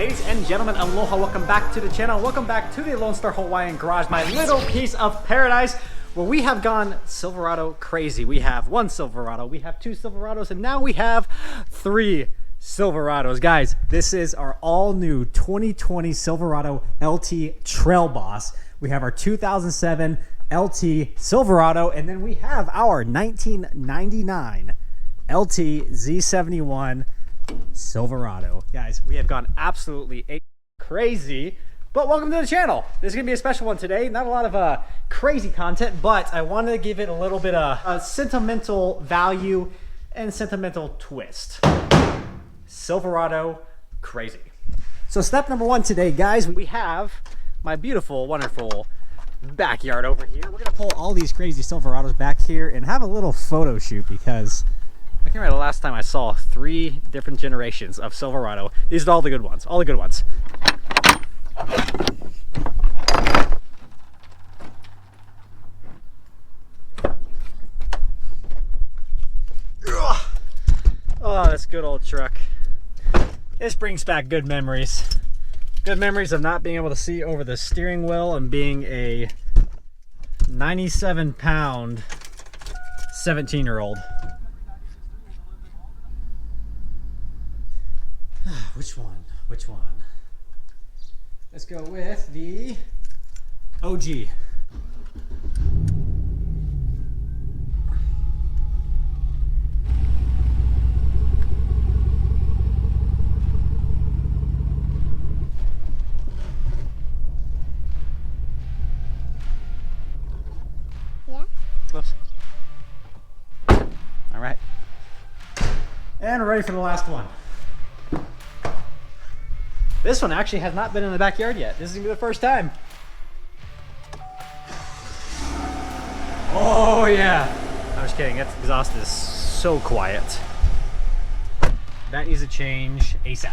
Ladies and gentlemen, aloha, welcome back to the channel. Welcome back to the Lonestar Hawaiian Garage, my little piece of paradise where we have gone Silverado crazy. We have one Silverado, we have two Silverados, and now we have three Silverados. Guys, this is our all new 2020 Silverado LT Trail Boss. We have our 2007 LT Silverado, and then we have our 1999 LT Z71 Silverado. Guys, we have gone absolutely crazy, but welcome to the channel. This is gonna be a special one today. Not a lot of crazy content, but I wanted to give it a little bit of a sentimental value and sentimental twist. Silverado crazy. So step number one today, guys, we have my beautiful, wonderful backyard over here. We're gonna pull all these crazy Silverados back here and have a little photo shoot because I can't remember the last time I saw three different generations of Silverado. These are all the good ones, all the good ones. Oh, this good old truck. This brings back good memories. Good memories of not being able to see over the steering wheel and being a 97-pound 17-year-old. Which one? Which one? Let's go with the OG. Yeah? Close. All right. And we're ready for the last one. This one actually has not been in the backyard yet. This is gonna be the first time. Oh yeah. I'm just kidding, that exhaust is so quiet. That needs to change ASAP.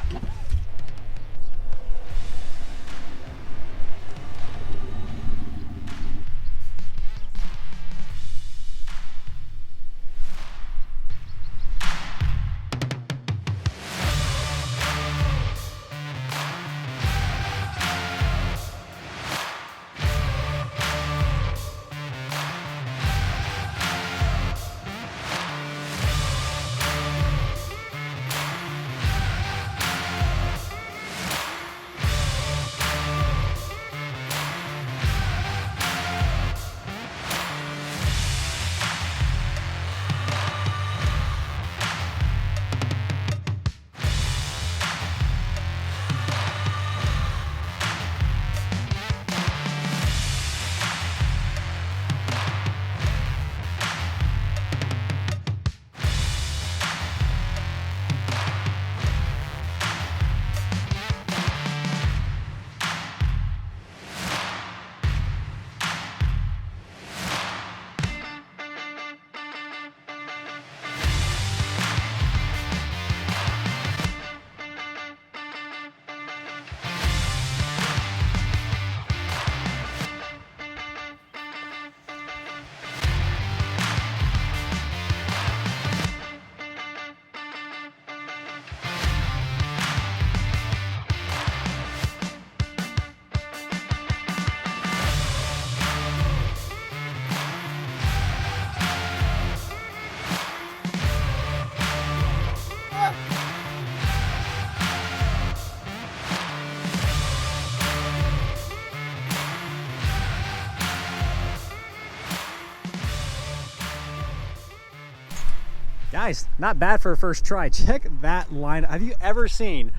Guys, not bad for a first try. Check that lineup. Have you ever seen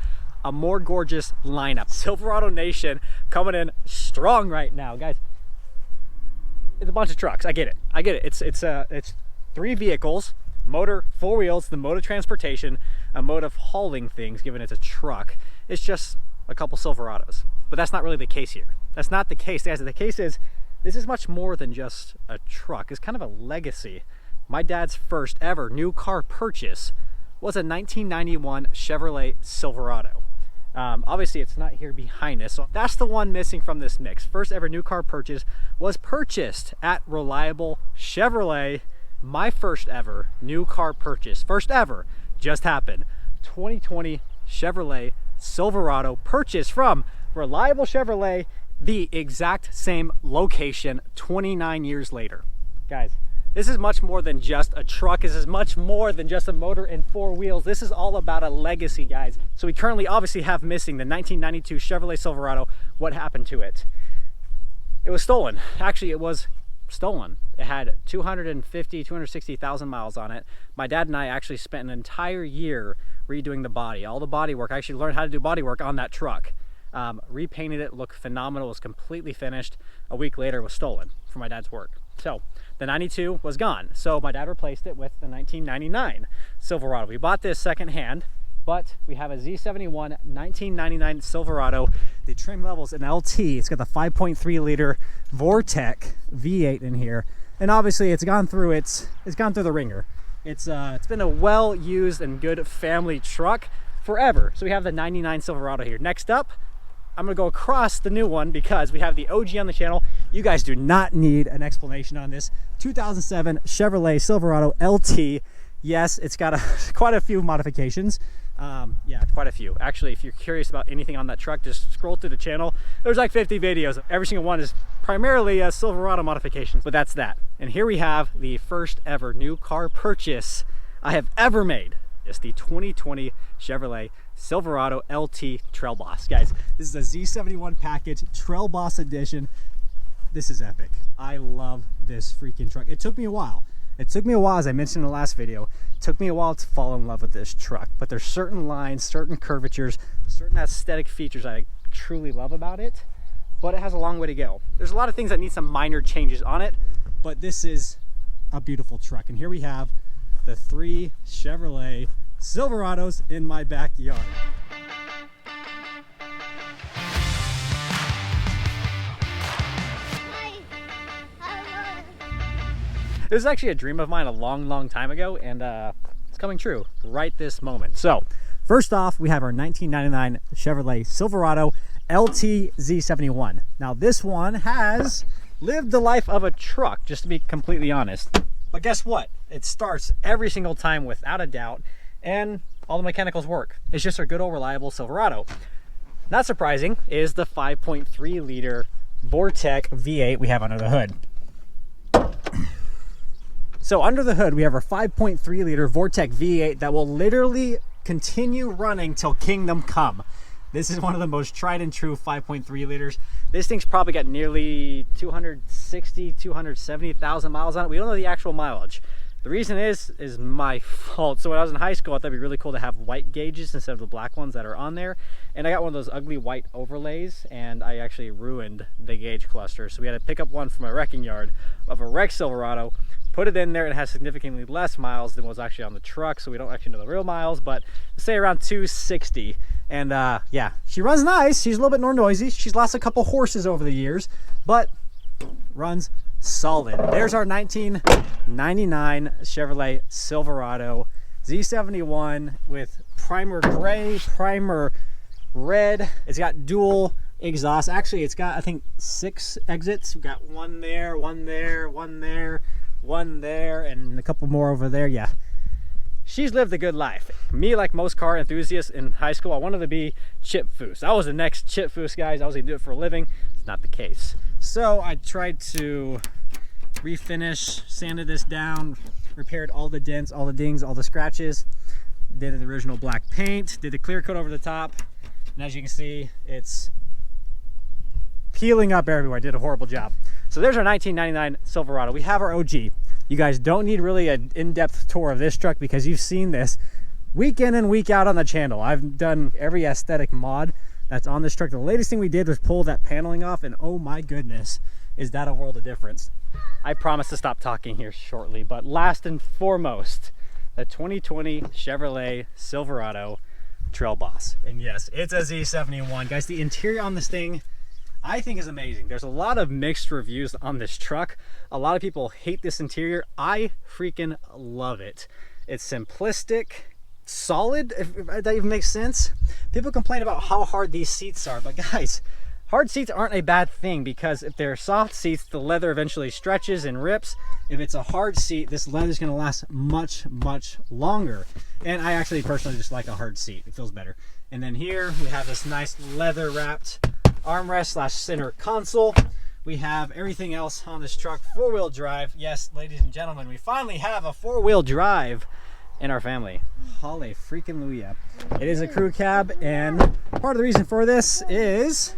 a more gorgeous lineup? Silverado Nation coming in strong right now, guys. It's a bunch of trucks. I get it. I get it. It's three vehicles, motor, four wheels, the mode of transportation, a mode of hauling things, given it's a truck. It's just a couple Silverados. But that's not really the case here. That's not the case, guys. The case is this is much more than just a truck. It's kind of a legacy. My dad's first ever new car purchase was a 1991 Chevrolet Silverado. Obviously it's not here behind us, so that's the one missing from this mix. First ever new car purchase was purchased at Reliable Chevrolet. My first ever new car purchase, first ever, just happened. 2020 Chevrolet Silverado purchased from Reliable Chevrolet, the exact same location 29 years later. Guys, this is much more than just a truck. This is much more than just a motor and four wheels. This is all about a legacy, guys. So we currently obviously have missing the 1992 Chevrolet Silverado. What happened to it? It was stolen. Actually, it was stolen. It had 260,000 miles on it. My dad and I actually spent an entire year redoing the body, all the body work. I actually learned how to do body work on that truck. Repainted it, looked phenomenal, was completely finished. A week later, it was stolen from my dad's work. So the 92 was gone. So my dad replaced it with the 1999 Silverado. We bought this secondhand, but we have a Z71 1999 Silverado. The trim level's an LT. It's got the 5.3 liter Vortec V8 in here, and obviously it's gone through the ringer. It's been a well-used and good family truck forever. So we have the 99 Silverado here. Next up, I'm gonna go across the new one because we have the OG on the channel. You guys do not need an explanation on this. 2007 Chevrolet Silverado LT. Yes, it's got quite a few modifications. Yeah, quite a few. Actually, if you're curious about anything on that truck, just scroll through the channel. There's like 50 videos. Every single one is primarily Silverado modifications, but that's that. And here we have the first ever new car purchase I have ever made. It's the 2020 Chevrolet Silverado LT Trail Boss. Guys, this is a Z71 package, Trail Boss edition. This is epic. I love this freaking truck. It took me a while. As I mentioned in the last video, it took me a while to fall in love with this truck, but there's certain lines, certain curvatures, certain aesthetic features I truly love about it, but it has a long way to go. There's a lot of things that need some minor changes on it, but this is a beautiful truck. And here we have the 3 Chevrolet Silverados in my backyard. It was actually a dream of mine a long time ago, and it's coming true right this moment. So first off, we have our 1999 Chevrolet Silverado LT Z71. Now this one has lived the life of a truck, just to be completely honest. But guess what? It starts every single time without a doubt, and all the mechanicals work. It's just a good old reliable Silverado. Not surprising is the 5.3 liter Vortec V8 we have under the hood. So under the hood, we have our 5.3 liter Vortec V8 that will literally continue running till kingdom come. This is one of the most tried and true 5.3 liters. This thing's probably got nearly 270,000 miles on it. We don't know the actual mileage. The reason is my fault. So when I was in high school, I thought it'd be really cool to have white gauges instead of the black ones that are on there. And I got one of those ugly white overlays, and I actually ruined the gauge cluster. So we had to pick up one from a wrecking yard of a wrecked Silverado, put it in there. It has significantly less miles than was actually on the truck, so we don't actually know the real miles, but say around 260. And yeah, she runs nice. She's a little bit more noisy. She's lost a couple horses over the years, but runs solid. There's our 1999 Chevrolet Silverado Z71 with primer gray, primer red. It's got dual exhaust. Actually, it's got, I think, 6 exits. We've got one there, one there, one there, one there, and a couple more over there. Yeah, she's lived a good life. Me, like most car enthusiasts in high school, I wanted to be Chip Foose. I was the next Chip Foose, guys. I was gonna do it for a living. It's not the case. So I tried to refinish, sanded this down, repaired all the dents, all the dings, all the scratches, did the original black paint, did the clear coat over the top, and as you can see, it's peeling up everywhere. Did a horrible job. So there's our 1999 Silverado. We have our OG. You guys don't need really an in-depth tour of this truck because you've seen this week in and week out on the channel. I've done every aesthetic mod that's on this truck. The latest thing we did was pull that paneling off, and oh my goodness, is that a world of difference. I promise to stop talking here shortly, but last and foremost, the 2020 Chevrolet Silverado Trail Boss. And yes, it's a Z71. Guys, the interior on this thing I think is amazing. There's a lot of mixed reviews on this truck. A lot of people hate this interior. I freaking love it. It's simplistic, solid, if that even makes sense. People complain about how hard these seats are, but guys, hard seats aren't a bad thing, because if they're soft seats, the leather eventually stretches and rips. If it's a hard seat, this leather is going to last much longer. And I actually personally just like a hard seat. It feels better. And then here we have this nice leather wrapped armrest / center console. We have everything else on this truck. 4-wheel drive. Yes, ladies and gentlemen, we finally have a 4-wheel drive in our family. Holly freaking Luya. It is a crew cab, and part of the reason for this is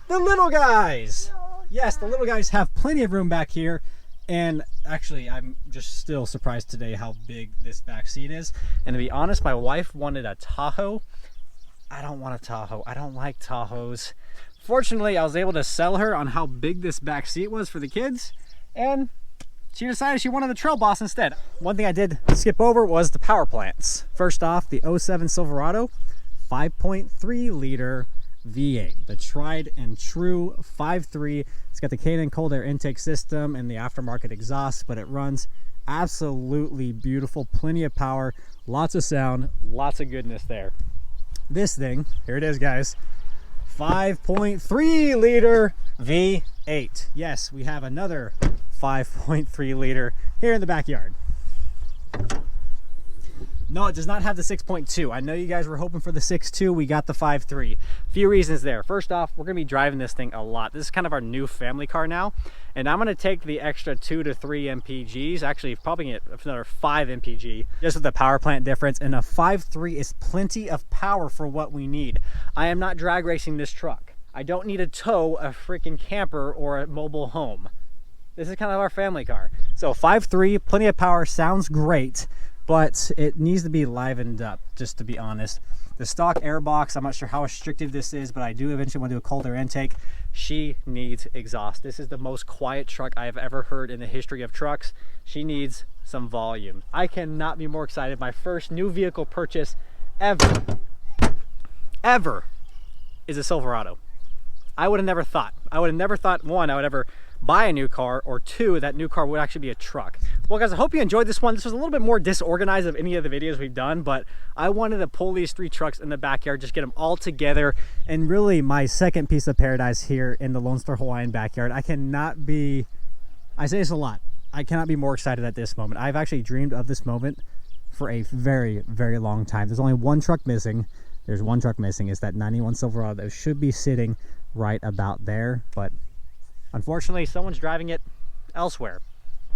the little guys. Yes, the little guys have plenty of room back here. And actually, I'm just still surprised today how big this back seat is. And to be honest, my wife wanted a Tahoe. I don't want a Tahoe. I don't like Tahoes. Fortunately, I was able to sell her on how big this back seat was for the kids, and she decided she wanted the Trail Boss instead. One thing I did skip over was the power plants. First off, the 07 Silverado, 5.3 liter V8, the tried and true 5.3. It's got the K&N cold air intake system and the aftermarket exhaust, but it runs absolutely beautiful. Plenty of power, lots of sound, lots of goodness there. This thing, here it is, guys. 5.3 liter V8. Yes, we have another 5.3 liter here in the backyard. No, it does not have the 6.2. I know you guys were hoping for the 6.2. We got the 5.3. Few reasons there. First off, we're going to be driving this thing a lot. This is kind of our new family car now. And I'm going to take the extra 2 to 3 MPGs. Actually, probably get another 5 MPG just with the power plant difference. And a 5.3 is plenty of power for what we need. I am not drag racing this truck. I don't need to tow a freaking camper or a mobile home. This is kind of our family car. So 5.3, plenty of power, sounds great. But it needs to be livened up, just to be honest. The stock air box, I'm not sure how restrictive this is, but I do eventually want to do a cold air intake. She needs exhaust. This is the most quiet truck I have ever heard in the history of trucks. She needs some volume. I cannot be more excited. My first new vehicle purchase ever is a Silverado. I would have never thought. One, I would ever buy a new car, or two, that new car would actually be a truck. Well guys, I hope you enjoyed this one. This was a little bit more disorganized of any of the videos we've done, but I wanted to pull these 3 trucks in the backyard, just get them all together, and really my second piece of paradise here in the Lonestar Hawaiian backyard. I say this a lot, I cannot be more excited at this moment. I've actually dreamed of this moment for a very, very long time. There's only one truck missing. There's one truck missing. It's that 91 Silverado that should be sitting right about there, but unfortunately, someone's driving it elsewhere.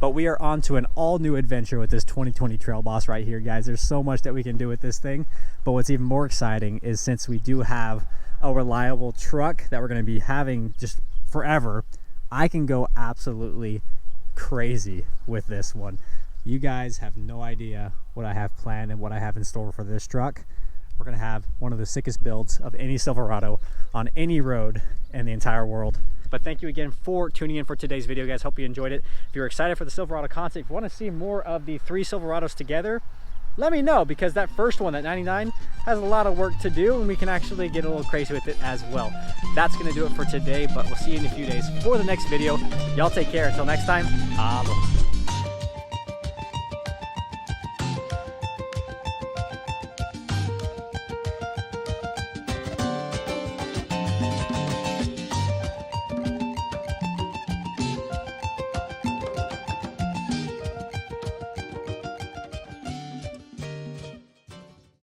But we are on to an all-new adventure with this 2020 Trail Boss right here, guys. There's so much that we can do with this thing. But what's even more exciting is, since we do have a reliable truck that we're going to be having just forever, I can go absolutely crazy with this one. You guys have no idea what I have planned and what I have in store for this truck. We're going to have one of the sickest builds of any Silverado on any road in the entire world. But thank you again for tuning in for today's video, guys. Hope you enjoyed it. If you're excited for the Silverado concept, if you want to see more of the 3 Silverados together, let me know, because that first one, that 99, has a lot of work to do, and we can actually get a little crazy with it as well. That's going to do it for today, but we'll see you in a few days for the next video. Y'all take care. Until next time, aloha.